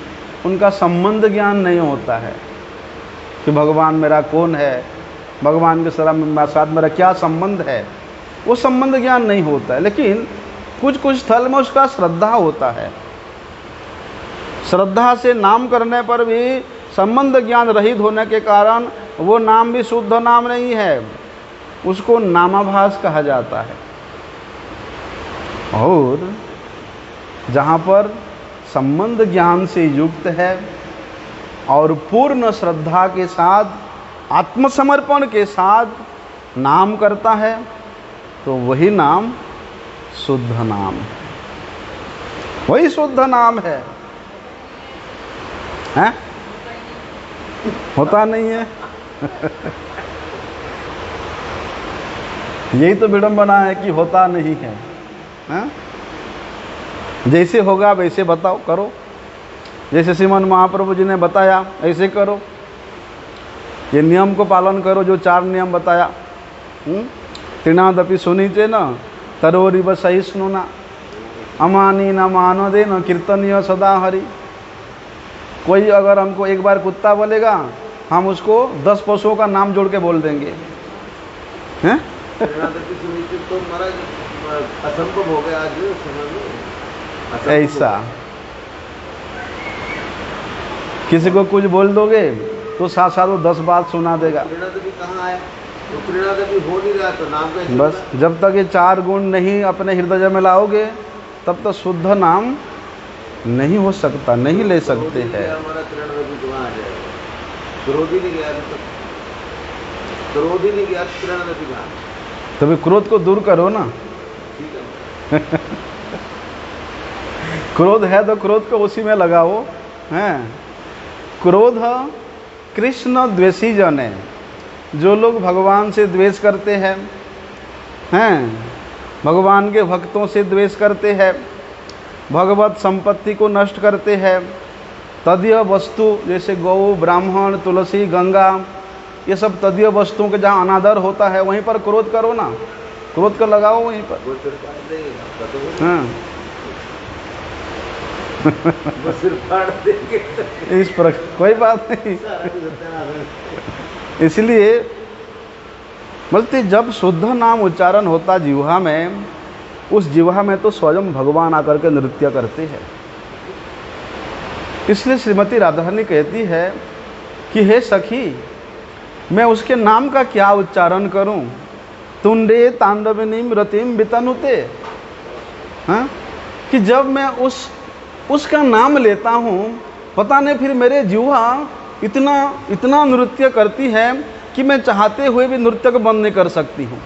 Speaker 1: उनका संबंध ज्ञान नहीं होता है कि भगवान मेरा कौन है, भगवान के साथ मेरा क्या संबंध है, वो संबंध ज्ञान नहीं होता है। लेकिन कुछ कुछ स्थल में उसका श्रद्धा होता है। श्रद्धा से नाम करने पर भी संबंध ज्ञान रहित होने के कारण वो नाम भी शुद्ध नाम नहीं है, उसको नामाभास कहा जाता है। और जहाँ पर संबंध ज्ञान से युक्त है और पूर्ण श्रद्धा के साथ आत्मसमर्पण के साथ नाम करता है तो वही नाम शुद्ध नाम है, वही शुद्ध नाम है। हैं? होता नहीं है। यही तो विडंबना है कि होता नहीं है। हैं? जैसे होगा वैसे बताओ, करो। जैसे श्रीमन महाप्रभु जी ने बताया ऐसे करो। ये नियम को पालन करो, जो 4 नियम बताया। तृणादपि सुनीचे न तरोरिव सहिष्णुना अमानी न मानो दे न कीर्तनीय सदा हरि। कोई अगर हमको एक बार कुत्ता बोलेगा, हम उसको 10 पशुओं का नाम जोड़ के बोल देंगे। हैं?
Speaker 3: तो महाराज असंभव हो गया आज समय में।
Speaker 1: ऐसा किसी को कुछ बोल दोगे तो साथ साथ वो 10 बात सुना देगा।
Speaker 3: प्रेरणादेवी कहाँ है? तो प्रेरणादेवी हो नहीं रहा तो नाम कैसे?
Speaker 1: बस जब तक ये 4 गुण नहीं अपने हृदय में लाओगे तब तक शुद्ध नाम नहीं हो सकता, नहीं ले सकते हैं।
Speaker 3: हमारा प्रेरणादेवी कहाँ आ जाएगा? क्रोध ही नहीं गया अभी तक, क्रोध ही नहीं गया, प्रेरणादेवी कहाँ?
Speaker 1: तभी क्रोध को दूर करो ना।
Speaker 3: ठीक है।
Speaker 1: क्रोध है तो क्रोध को उसी में लगाओ। हैं? क्रोध कृष्ण द्वेषी जन है। जो लोग भगवान से द्वेष करते हैं, भगवान के भक्तों से द्वेष करते हैं, भगवत संपत्ति को नष्ट करते हैं, तदीय वस्तु जैसे गौ, ब्राह्मण, तुलसी, गंगा, ये सब तदीय वस्तुओं के जहाँ अनादर होता है वहीं पर क्रोध करो ना, क्रोध कर लगाओ वहीं पर। हाँ इस पर कोई बात नहीं। इसलिए बल्कि जब शुद्ध नाम उच्चारण होता जिह्वा में, उस जिह्वा में तो स्वयं भगवान आकर के नृत्य करते हैं। इसलिए श्रीमती राधारानी कहती है कि हे सखी, मैं उसके नाम का क्या उच्चारण करूं? तुंडे तांडविनीम रतिम वितनुते। हाँ, कि जब मैं उसका नाम लेता हूँ, पता नहीं फिर मेरे जिह्वा इतना नृत्य करती है कि मैं चाहते हुए भी नृत्य को बंद नहीं कर सकती हूँ।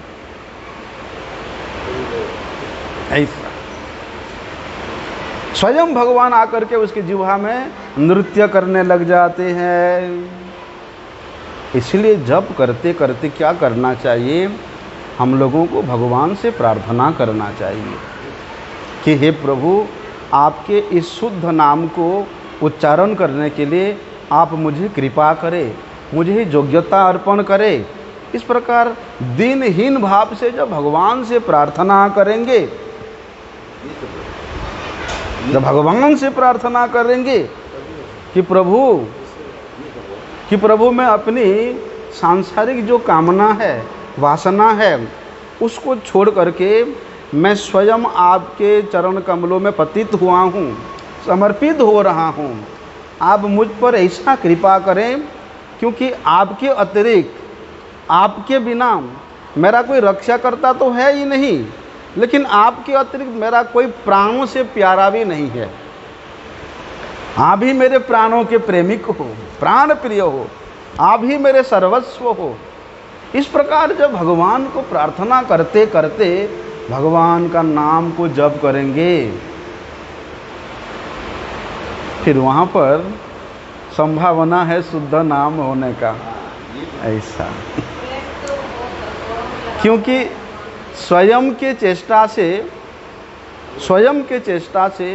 Speaker 1: ऐसा स्वयं भगवान आकर के उसके जिह्वा में नृत्य करने लग जाते हैं। इसलिए जप करते करते क्या करना चाहिए? हम लोगों को भगवान से प्रार्थना करना चाहिए कि हे प्रभु, आपके इस शुद्ध नाम को उच्चारण करने के लिए आप मुझे कृपा करें, मुझे योग्यता अर्पण करें। इस प्रकार दीनहीन भाव से जब भगवान से प्रार्थना करेंगे, जब भगवान से प्रार्थना करेंगे कि प्रभु मैं अपनी सांसारिक जो कामना है, वासना है, उसको छोड़ करके मैं स्वयं आपके चरण कमलों में पतित हुआ हूँ, समर्पित हो रहा हूँ। आप मुझ पर ऐसा कृपा करें, क्योंकि आपके अतिरिक्त, आपके बिना मेरा कोई रक्षा करता तो है ही नहीं, लेकिन आपके अतिरिक्त मेरा कोई प्राणों से प्यारा भी नहीं है। आप ही मेरे प्राणों के प्रेमिक हो, प्राण प्रिय हो, आप ही मेरे सर्वस्व हो। इस प्रकार जब भगवान को प्रार्थना करते करते भगवान का नाम को जप करेंगे, फिर वहाँ पर संभावना है शुद्ध नाम होने का। ऐसा क्योंकि स्वयं के चेष्टा से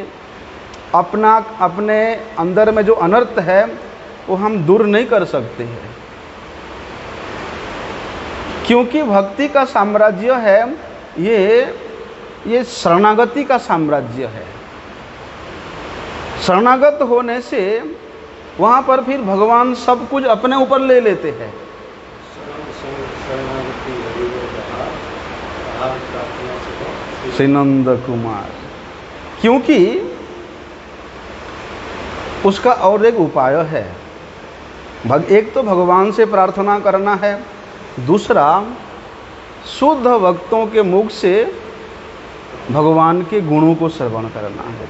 Speaker 1: अपने अंदर में जो अनर्थ है वो हम दूर नहीं कर सकते हैं। क्योंकि भक्ति का साम्राज्य है ये शरणागति का साम्राज्य है। शरणागत होने से वहाँ पर फिर भगवान सब कुछ अपने ऊपर ले लेते हैं। श्रीनंद कुमार, क्योंकि उसका और एक उपाय है। एक तो भगवान से प्रार्थना करना है, दूसरा शुद्ध भक्तों के मुख से भगवान के गुणों को श्रवण करना है,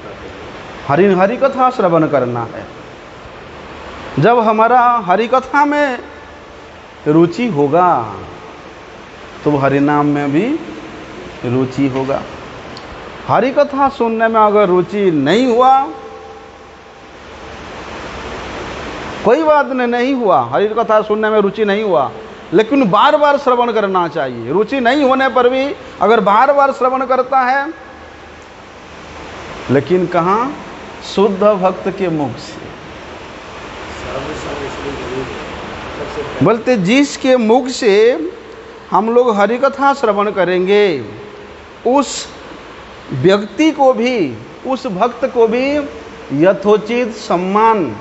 Speaker 1: हरि कथा श्रवण करना है। जब हमारा हरि कथा में रुचि होगा तो हरि नाम में भी रुचि होगा। हरि कथा सुनने में अगर रुचि नहीं हुआ, कोई बात नहीं हुआ, हरि कथा सुनने में रुचि नहीं हुआ, लेकिन बार बार श्रवण करना चाहिए। रुचि नहीं होने पर भी अगर बार बार श्रवण करता है, लेकिन कहाँ? शुद्ध भक्त के मुख से। बोलते जिसके मुख से हम लोग हरि कथा श्रवण करेंगे, उस व्यक्ति को भी, उस भक्त को भी यथोचित सम्मान,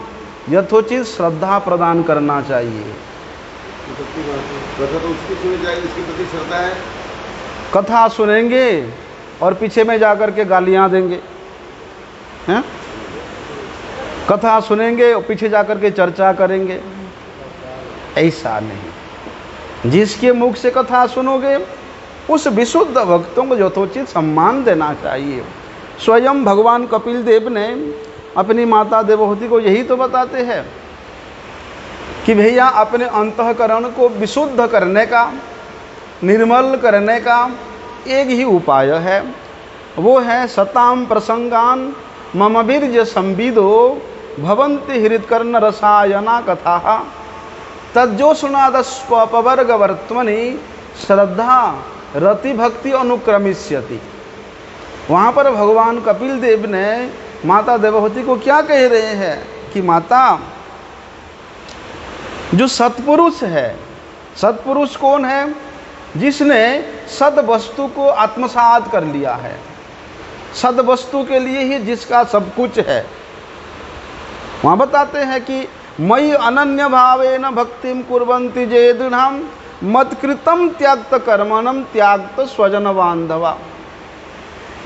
Speaker 1: यथोचित श्रद्धा प्रदान करना चाहिए।
Speaker 3: कथा तो उसकी सुनी जाएगी जिसके प्रति श्रद्धा है।
Speaker 1: कथा सुनेंगे और पीछे में जाकर के गालियां देंगे, हैं? कथा सुनेंगे और पीछे जाकर के चर्चा करेंगे, ऐसा नहीं। जिसके मुख से कथा सुनोगे उस विशुद्ध भक्तों को यथोचित सम्मान देना चाहिए। स्वयं भगवान कपिल देव ने अपनी माता देवहूति को यही तो बताते हैं कि भैया अपने अंतःकरण को विशुद्ध करने का, निर्मल करने का एक ही उपाय है, वो है सताम प्रसंगान मम वीर्य संविदो भवन्ति हृत्कर्ण रसायना कथा तज्जोषणादस्वपवर्ग वर्त्मनि श्रद्धा रति भक्ति अनुक्रमिष्यति। वहाँ पर भगवान कपिल देव ने माता देवहूति को क्या कह रहे हैं कि माता, जो सत्पुरुष है, सत्पुरुष कौन है? जिसने सद वस्तु को आत्मसात कर लिया है, सद वस्तु के लिए ही जिसका सब कुछ है। वहाँ बताते हैं कि मयि अनन्य भावेन भक्तिम कुर्वन्ति जे दृढ़ं मत्कृतं त्याक्त कर्मणं त्याक्त स्वजन बांधवा।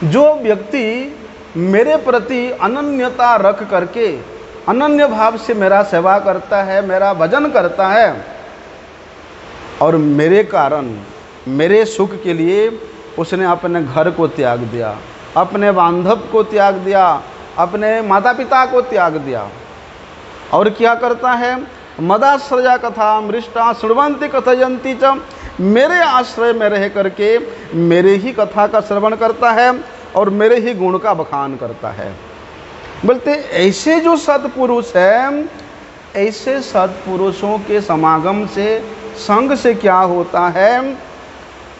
Speaker 1: जो व्यक्ति मेरे प्रति अनन्यता रख करके अनन्य भाव से मेरा सेवा करता है, मेरा भजन करता है, और मेरे कारण, मेरे सुख के लिए उसने अपने घर को त्याग दिया, अपने बांधव को त्याग दिया, अपने माता पिता को त्याग दिया, और क्या करता है? मदाश्रया कथा मृष्टा श्रवन्ति कथयन्ति च, मेरे आश्रय में रह करके मेरे ही कथा का श्रवण करता है और मेरे ही गुण का बखान करता है। बोलते ऐसे जो सत्पुरुष है, ऐसे सत्पुरुषों के समागम से, संग से क्या होता है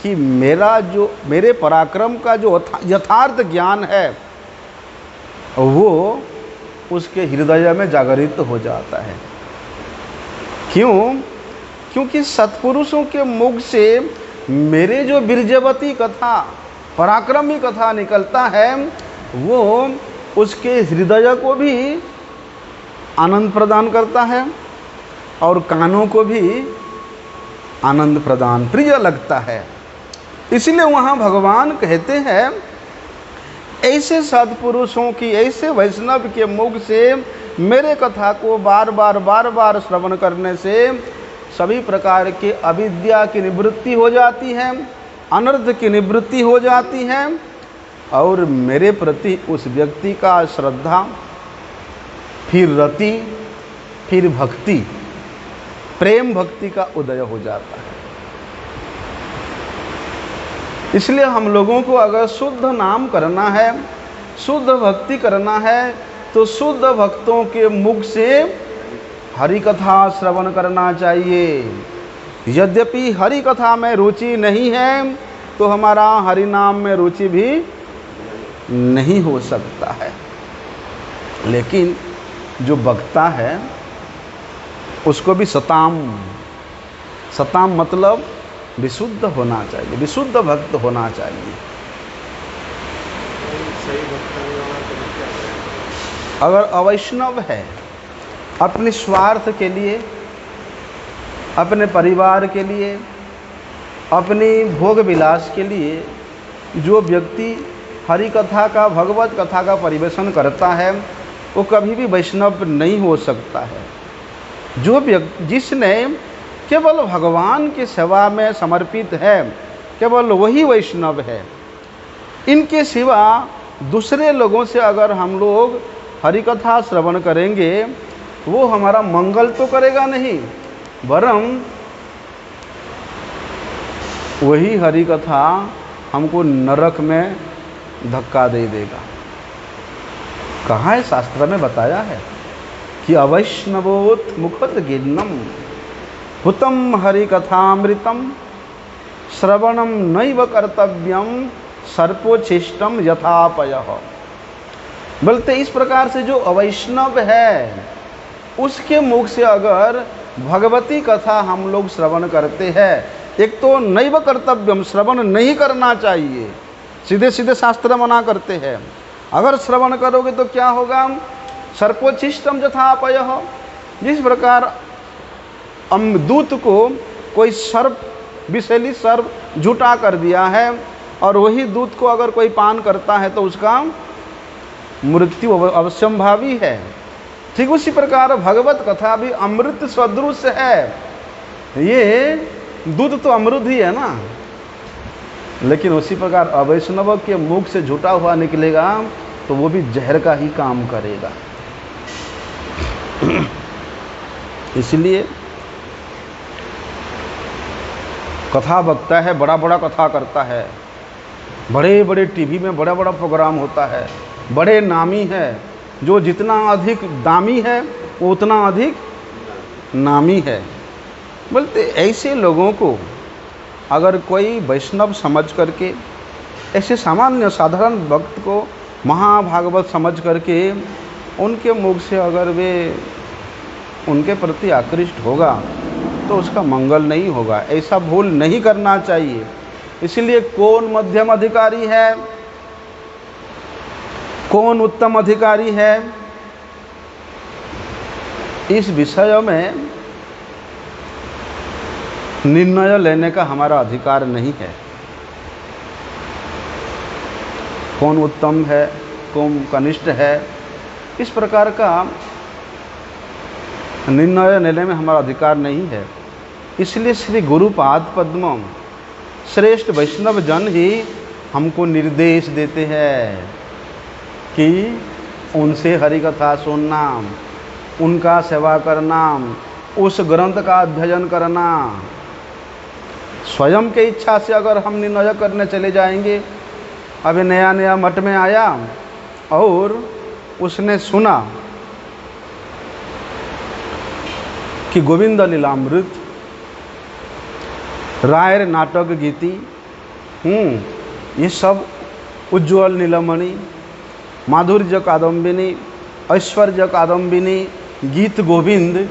Speaker 1: कि मेरे पराक्रम का जो यथार्थ ज्ञान है वो उसके हृदय में जागृत हो जाता है। क्यों? क्योंकि सत्पुरुषों के मुख से मेरे जो बीर्जवती कथा, पराक्रमी कथा निकलता है, वो उसके हृदय को भी आनंद प्रदान करता है और कानों को भी आनंद प्रदान, प्रिय लगता है। इसलिए वहाँ भगवान कहते हैं ऐसे सत्पुरुषों की, ऐसे वैष्णव के मुख से मेरे कथा को बार बार श्रवण करने से सभी प्रकार के अविद्या की निवृत्ति हो जाती है, अनर्थ की निवृत्ति हो जाती है, और मेरे प्रति उस व्यक्ति का श्रद्धा, फिर रति, फिर भक्ति, प्रेम भक्ति का उदय हो जाता है। इसलिए हम लोगों को अगर शुद्ध नाम करना है, शुद्ध भक्ति करना है, तो शुद्ध भक्तों के मुख से हरि कथा श्रवण करना चाहिए। यद्यपि हरि कथा में रुचि नहीं है तो हमारा हरि नाम में रुचि भी नहीं हो सकता है। लेकिन जो भक्ता है उसको भी सताम मतलब विशुद्ध होना चाहिए, विशुद्ध भक्त होना चाहिए। अगर अवैष्णव है, अपने स्वार्थ के लिए, अपने परिवार के लिए, अपनी भोग विलास के लिए जो व्यक्ति हरि कथा का, भगवत कथा का परिवेशन करता है, वो कभी भी वैष्णव नहीं हो सकता है। जो व्यक्ति जिसने केवल भगवान की सेवा में समर्पित है, केवल वही वैष्णव है। इनके सिवा दूसरे लोगों से अगर हम लोग हरि कथा श्रवण करेंगे वो हमारा मंगल तो करेगा नहीं, वरम वही हरि कथा हमको नरक में धक्का दे देगा। कहाँ है? शास्त्र में बताया है कि अवैष्णवोत मुखद गिन्नम हुतम हरि कथामृतम श्रवणम नैव कर्तव्यम सर्पोच्छिष्टम यथापयः। बोलते इस प्रकार से जो अवैष्णव है उसके मुख से अगर भगवती कथा हम लोग श्रवण करते हैं, एक तो नैव कर्तव्यम, श्रवण नहीं करना चाहिए, सीधे सीधे शास्त्र मना करते हैं। अगर श्रवण करोगे तो क्या होगा? सर्पोच्छिष्टम यथापयः। जिस प्रकार दूत को कोई सर्प, विषैली सर्प झूठा कर दिया है और वही दूध को अगर कोई पान करता है तो उसका मृत्यु अवश्यंभावी है। ठीक उसी प्रकार भगवत कथा भी अमृत सदृश है। ये दूध तो अमृत ही है ना, लेकिन उसी प्रकार अवैष्णव के मुख से झूठा हुआ निकलेगा तो वो भी जहर का ही काम करेगा। इसलिए कथा बकता है, बड़ा बड़ा कथा करता है, बड़े बड़े टीवी में बड़ा बड़ा प्रोग्राम होता है, बड़े नामी है। जो जितना अधिक दामी है वो उतना अधिक नामी है। बोलते ऐसे लोगों को अगर कोई वैष्णव समझ करके, ऐसे सामान्य साधारण भक्त को महाभागवत समझ करके उनके मुख से अगर वे उनके प्रति आकृष्ट होगा तो उसका मंगल नहीं होगा। ऐसा भूल नहीं करना चाहिए। इसलिए कौन मध्यम अधिकारी है, कौन उत्तम अधिकारी है, इस विषय में निर्णय लेने का हमारा अधिकार नहीं है। कौन उत्तम है, कौन कनिष्ठ है, इस प्रकार का निर्णय लेने में हमारा अधिकार नहीं है। इसलिए श्री गुरुपाद पद्म श्रेष्ठ वैष्णव जन ही हमको निर्देश देते हैं कि उनसे हरि कथा सुनना, उनका सेवा करना, उस ग्रंथ का अध्ययन करना। स्वयं के इच्छा से अगर हम निर्णय करने चले जाएंगे, अभी नया नया मठ में आया और उसने सुना कि गोविंद लीलामृत, रायर नाटक गीति, ये सब उज्ज्वल नीलमणि, माधुर्य कादम्बिनी, ऐश्वर्य कादम्बिनी, गीत गोविंद,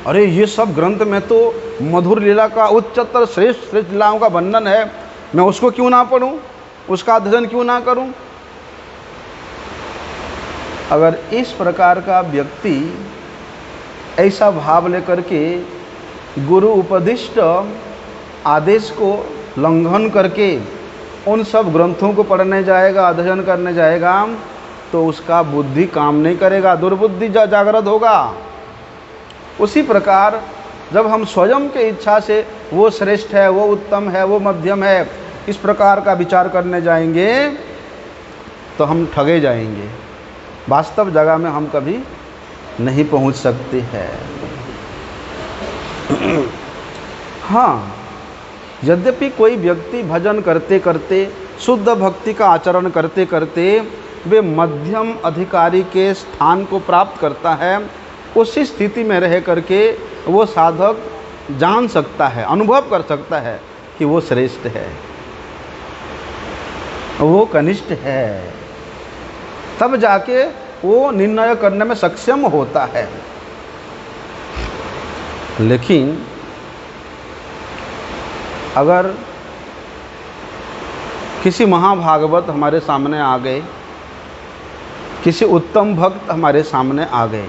Speaker 1: अरे ये सब ग्रंथ में तो मधुर लीला का उच्चतर श्रेष्ठ श्रेष्ठ लीलाओं का वर्णन है, मैं उसको क्यों ना पढ़ूं, उसका अध्ययन क्यों ना करूं। अगर इस प्रकार का व्यक्ति ऐसा भाव लेकर के गुरु उपदिष्ट आदेश को लंघन करके उन सब ग्रंथों को पढ़ने जाएगा, अध्ययन करने जाएगा, तो उसका बुद्धि काम नहीं करेगा, दुर्बुद्धि जागृत होगा। उसी प्रकार जब हम स्वयं के इच्छा से वो श्रेष्ठ है, वो उत्तम है, वो मध्यम है, इस प्रकार का विचार करने जाएंगे तो हम ठगे जाएंगे, वास्तव जगह में हम कभी नहीं पहुंच सकते हैं। हाँ, यद्यपि कोई व्यक्ति भजन करते करते, शुद्ध भक्ति का आचरण करते करते वे मध्यम अधिकारी के स्थान को प्राप्त करता है, उसी स्थिति में रह करके वो साधक जान सकता है, अनुभव कर सकता है कि वो श्रेष्ठ है, वो कनिष्ठ है, तब जाके वो निर्णय करने में सक्षम होता है। लेकिन अगर किसी महाभागवत हमारे सामने आ गए, किसी उत्तम भक्त हमारे सामने आ गए,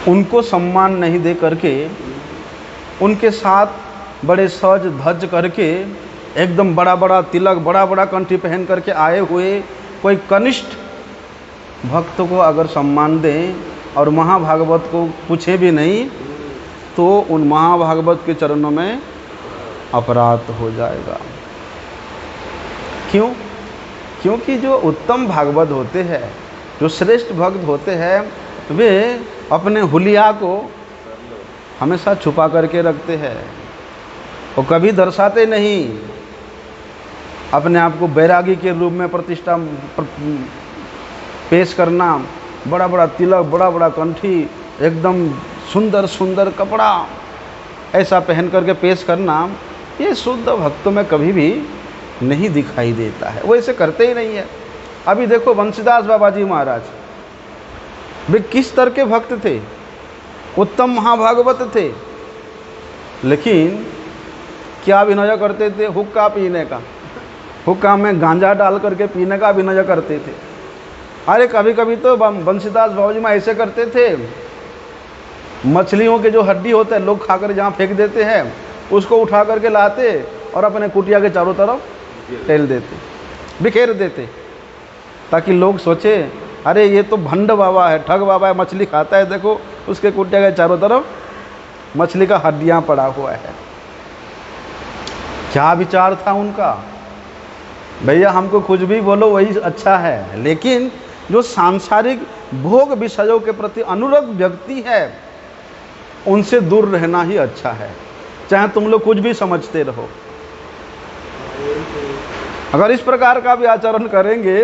Speaker 1: उनको सम्मान नहीं दे करके, उनके साथ बड़े सज धज करके, एकदम बड़ा बड़ा तिलक, बड़ा बड़ा कंठी पहन करके आए हुए कोई कनिष्ठ भक्त को अगर सम्मान दें और महाभागवत को पूछे भी नहीं, तो उन महाभागवत के चरणों में अपराध हो जाएगा। क्यों? क्योंकि जो उत्तम भागवत होते हैं, जो श्रेष्ठ भक्त होते हैं, वे अपने हुलिया को हमेशा छुपा करके रखते हैं, वो कभी दर्शाते नहीं। अपने आप को बैरागी के रूप में प्रतिष्ठा पेश करना, बड़ा बड़ा तिलक, बड़ा बड़ा कंठी, एकदम सुंदर सुंदर कपड़ा ऐसा पहन करके पेश करना, ये शुद्ध भक्तों में कभी भी नहीं दिखाई देता है। वो ऐसे करते ही नहीं है। अभी देखो बंसीदास बाबा जी महाराज, वे किस तरह के भक्त थे, उत्तम महाभागवत थे, लेकिन क्या अभिनय करते थे? हुक्का पीने का, हुक्का में गांजा डाल करके पीने का अभिनय करते थे। अरे कभी कभी तो बंसीदास बाबा जी में ऐसे करते थे, मछलियों के जो हड्डी होते हैं लोग खाकर जहाँ फेंक देते हैं, उसको उठा करके लाते और अपने कुटिया के चारों तरफ टेल देते, बिखेर देते, ताकि लोग सोचे अरे ये तो भंड बाबा है, ठग बाबा है, मछली खाता है, देखो उसके कुटिया के चारों तरफ मछली का हड्डियाँ पड़ा हुआ है। क्या विचार था उनका? भैया हमको कुछ भी बोलो वही अच्छा है, लेकिन जो सांसारिक भोग विषयों के प्रति अनुरक्त व्यक्ति है उनसे दूर रहना ही अच्छा है, चाहे तुम लोग कुछ भी समझते रहो। अगर इस प्रकार का भी आचरण करेंगे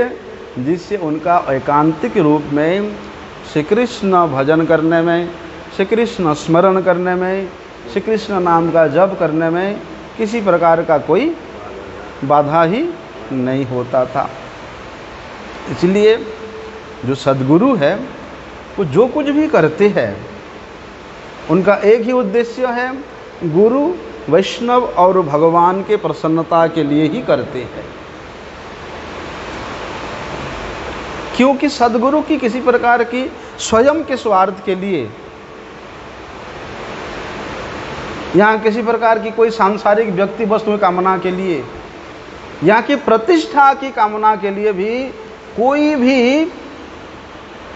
Speaker 1: जिससे उनका एकांतिक रूप में श्री कृष्ण भजन करने में, श्री कृष्ण स्मरण करने में, श्री कृष्ण नाम का जप करने में किसी प्रकार का कोई बाधा ही नहीं होता था। इसलिए जो सद्गुरु है वो जो कुछ भी करते हैं उनका एक ही उद्देश्य है, गुरु वैष्णव और भगवान के प्रसन्नता के लिए ही करते हैं। क्योंकि सद्गुरु की किसी प्रकार की स्वयं के स्वार्थ के लिए या किसी प्रकार की कोई सांसारिक व्यक्ति वस्तु की कामना के लिए या कि प्रतिष्ठा की कामना के लिए भी कोई भी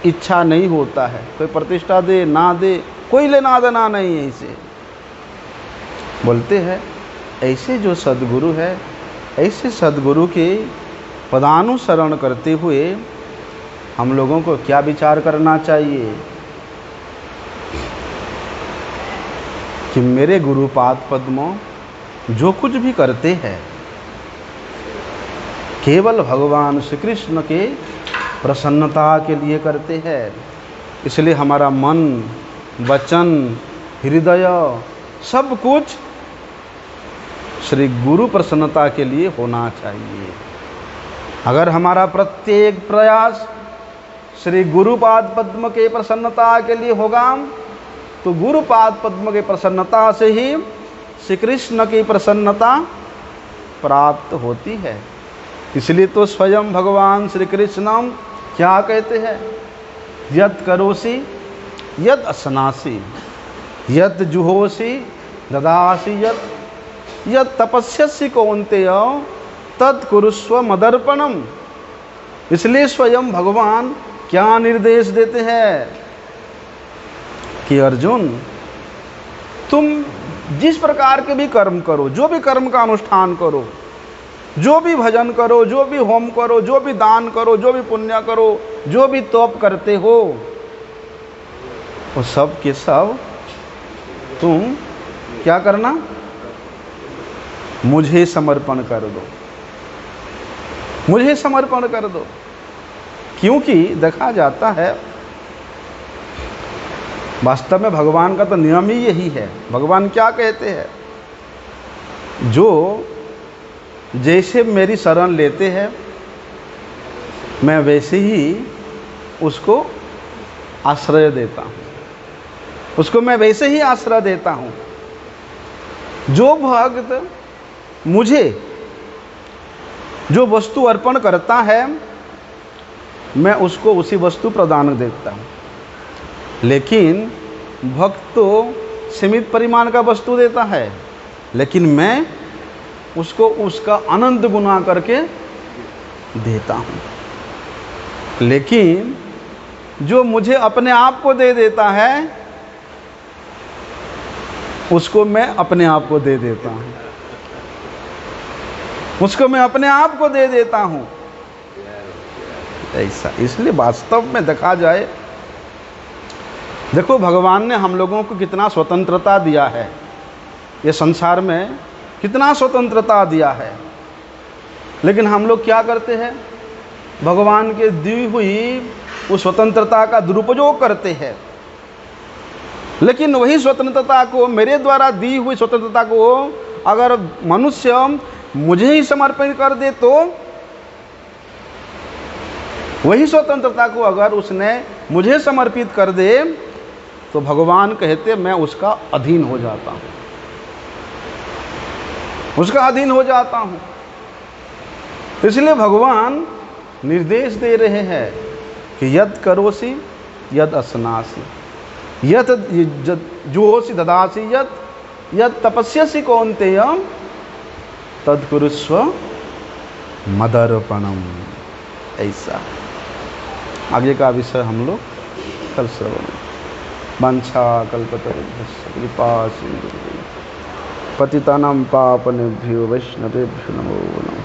Speaker 1: इच्छा नहीं होता है। कोई प्रतिष्ठा दे ना दे, कोई लेना देना नहीं है। इसे बोलते हैं ऐसे जो सद्गुरु है, ऐसे सद्गुरु के पदानुसरण करते हुए हम लोगों को क्या विचार करना चाहिए कि मेरे गुरुपाद पद्म जो कुछ भी करते हैं केवल भगवान श्री कृष्ण के प्रसन्नता के लिए करते हैं। इसलिए हमारा मन, वचन, हृदय सब कुछ श्री गुरु प्रसन्नता के लिए होना चाहिए। अगर हमारा प्रत्येक प्रयास श्री गुरुपाद पद्म के प्रसन्नता के लिए होगा तो गुरुपाद पद्म के प्रसन्नता से ही श्री कृष्ण की प्रसन्नता प्राप्त होती है। इसलिए तो स्वयं भगवान श्री कृष्ण क्या कहते हैं? यत् करोसि यत् असनासि यत् जुहोसि ददासि यत् तपस्यसि कौन्तेय तत् कुरुस्व मदर्पणम। इसलिए स्वयं भगवान क्या निर्देश देते हैं कि अर्जुन तुम जिस प्रकार के भी कर्म करो, जो भी कर्म का अनुष्ठान करो, जो भी भजन करो, जो भी होम करो, जो भी दान करो, जो भी पुण्य करो, जो भी तप करते हो, वो सब के सब तुम क्या करना? मुझे समर्पण कर दो, मुझे समर्पण कर दो। क्योंकि देखा जाता है वास्तव में भगवान का तो नियम ही यही है। भगवान क्या कहते हैं? जो जैसे मेरी शरण लेते हैं मैं वैसे ही उसको आश्रय देता हूँ, उसको मैं वैसे ही आश्रय देता हूँ। जो भक्त मुझे जो वस्तु अर्पण करता है मैं उसको उसी वस्तु प्रदान देता हूँ। लेकिन भक्त तो सीमित परिमाण का वस्तु देता है, लेकिन मैं उसको उसका अनंत गुना करके देता हूँ। लेकिन जो मुझे अपने आप को दे देता है उसको मैं अपने आप को दे देता हूँ। उसको मैं अपने आप को दे देता हूँ। ऐसा, इसलिए वास्तव में देखा जाए, देखो भगवान ने हम लोगों को कितना स्वतंत्रता दिया है, ये संसार में कितना स्वतंत्रता दिया है, लेकिन हम लोग क्या करते हैं, भगवान के दी हुई उस स्वतंत्रता का दुरुपयोग करते हैं। लेकिन वही स्वतंत्रता को, मेरे द्वारा दी हुई स्वतंत्रता को अगर मनुष्य मुझे ही समर्पित कर दे, तो वही स्वतंत्रता को अगर उसने मुझे समर्पित कर दे, तो भगवान कहते मैं उसका अधीन हो जाता हूँ, उसका अधीन हो जाता हूँ। इसलिए भगवान निर्देश दे रहे हैं कि यद करोसि यद असनासि यत जुहोसि ददासि यद तपस्यसि कौन्तेय तद कुरुस्व मदर्पणम। ऐसा आगे का विषय हम लोग कल श्रवण। वांछा कल्पतरुभ्यश्च कृपा सिन्धुभ्यः पतितानां पावनेभ्यो वैष्णवेभ्यो नमो नमः।